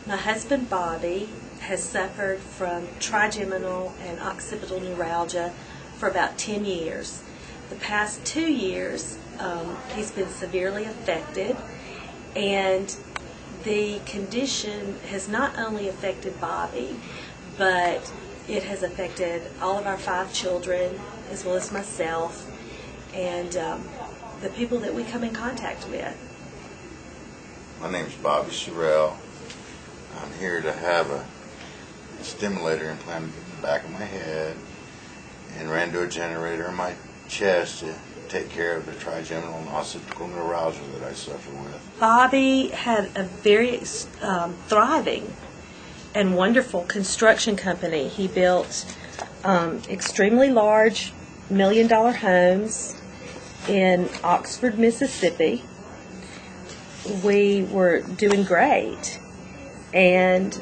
My husband Bobby has suffered from trigeminal and occipital neuralgia for about 10 years. The past 2 years, he's been severely affected, and the condition has not only affected Bobby, but it has affected all of our 5 children, as well as myself, and the people that we come in contact with. My name is Bobby Sorrell. I'm here to have a stimulator implanted in the back of my head and ran to a generator in my chest to take care of the trigeminal and occipital neuralgia that I suffer with. Bobby had a very thriving and wonderful construction company. He built extremely large $1 million homes in Oxford, Mississippi. We were doing great, and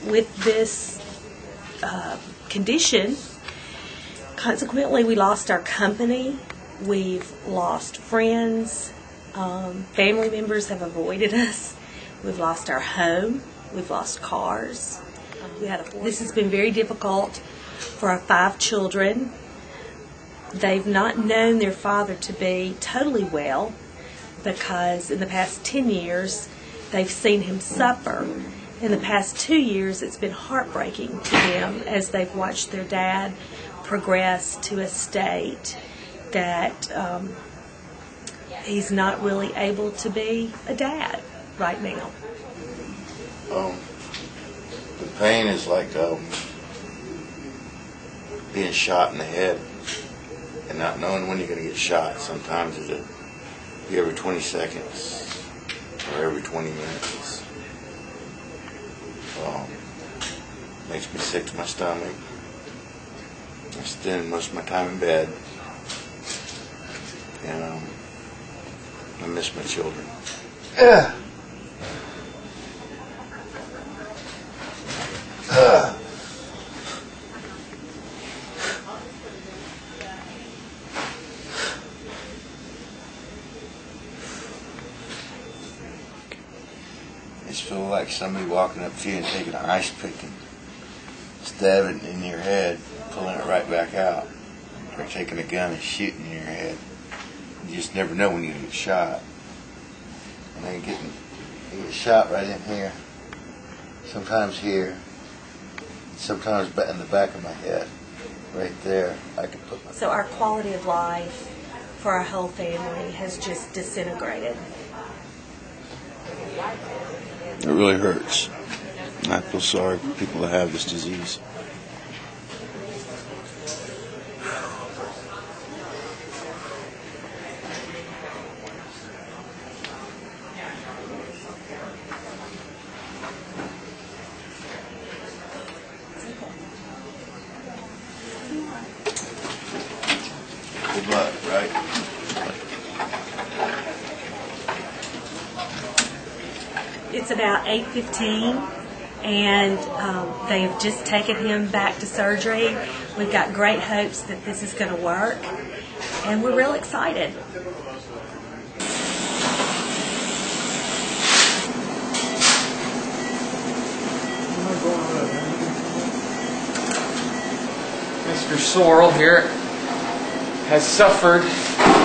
with this condition, consequently, we lost our company. We've lost friends. Family members have avoided us. We've lost our home. We've lost cars. This has been very difficult for our 5 children. They've not known their father to be totally well, because in the past 10 years, they've seen him suffer. In the past 2 years, it's been heartbreaking to them as they've watched their dad progress to a state that he's not really able to be a dad right now. The pain is like being shot in the head and not knowing when you're going to get shot. Sometimes it'll be every 20 seconds or every 20 minutes. Makes me sick to my stomach. I spend most of my time in bed, and I miss my children. I just feel like somebody walking up to you and taking an ice pick and stabbing it in your head, pulling it right back out, or taking a gun and shooting in your head. You just never know when you get shot. And I get shot right in here, sometimes here, sometimes in the back of my head, right there. I could put my... So our quality of life for our whole family has just disintegrated. It really hurts. I feel sorry for people that have this disease. Good luck, right? It's about 8:15, and they have just taken him back to surgery. We've got great hopes that this is going to work, and we're real excited. Mr. Sorrell here has suffered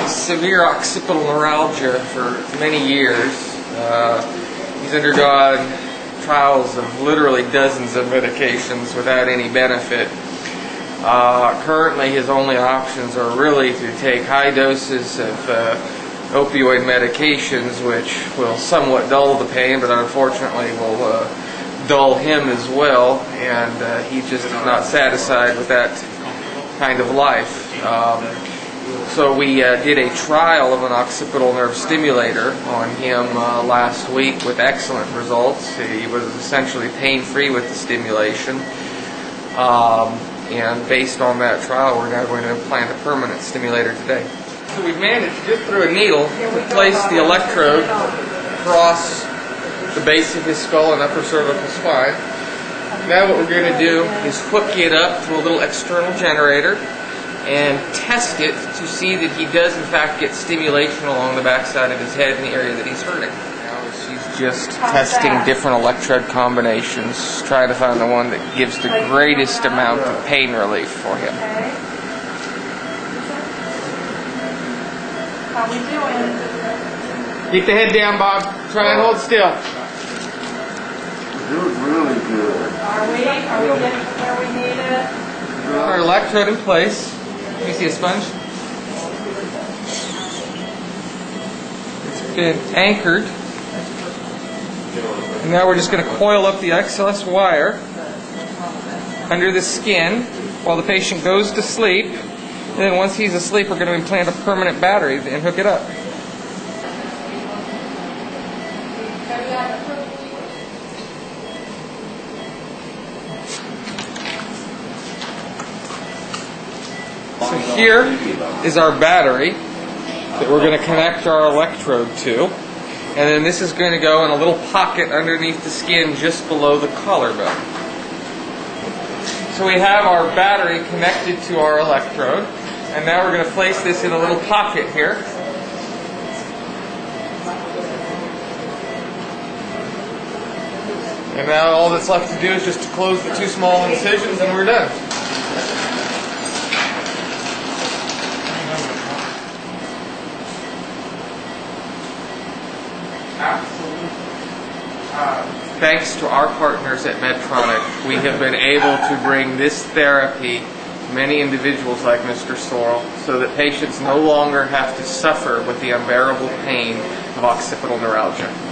severe occipital neuralgia for many years. He's undergone trials of literally dozens of medications without any benefit. Currently, his only options are really to take high doses of opioid medications, which will somewhat dull the pain, but unfortunately will dull him as well, and he just is not satisfied with that kind of life. So we did a trial of an occipital nerve stimulator on him last week with excellent results. He was essentially pain-free with the stimulation. And based on that trial, we're now going to implant a permanent stimulator today. So we've managed, just through a needle, to place the electrode across the base of his skull and upper cervical spine. Now what we're going to do is hook it up to a little external generator and test it to see that he does in fact get stimulation along the backside of his head in the area that he's hurting. Now as she's just testing different electrode combinations, trying to find the one that gives the greatest amount of pain relief for him. How we doing? Keep the head down, Bob. Try and hold still. It was really good. Are we getting where we need it? Our electrode in place. Let me see a sponge. It's been anchored. And now we're just going to coil up the XLS wire under the skin while the patient goes to sleep. And then once he's asleep, we're going to implant a permanent battery and hook it up. So here is our battery that we're going to connect our electrode to. And then this is going to go in a little pocket underneath the skin just below the collarbone. So we have our battery connected to our electrode. And now we're going to place this in a little pocket here. And now all that's left to do is just to close the two small incisions and we're done. Thanks to our partners at Medtronic, we have been able to bring this therapy to many individuals like Mr. Sorrell so that patients no longer have to suffer with the unbearable pain of occipital neuralgia.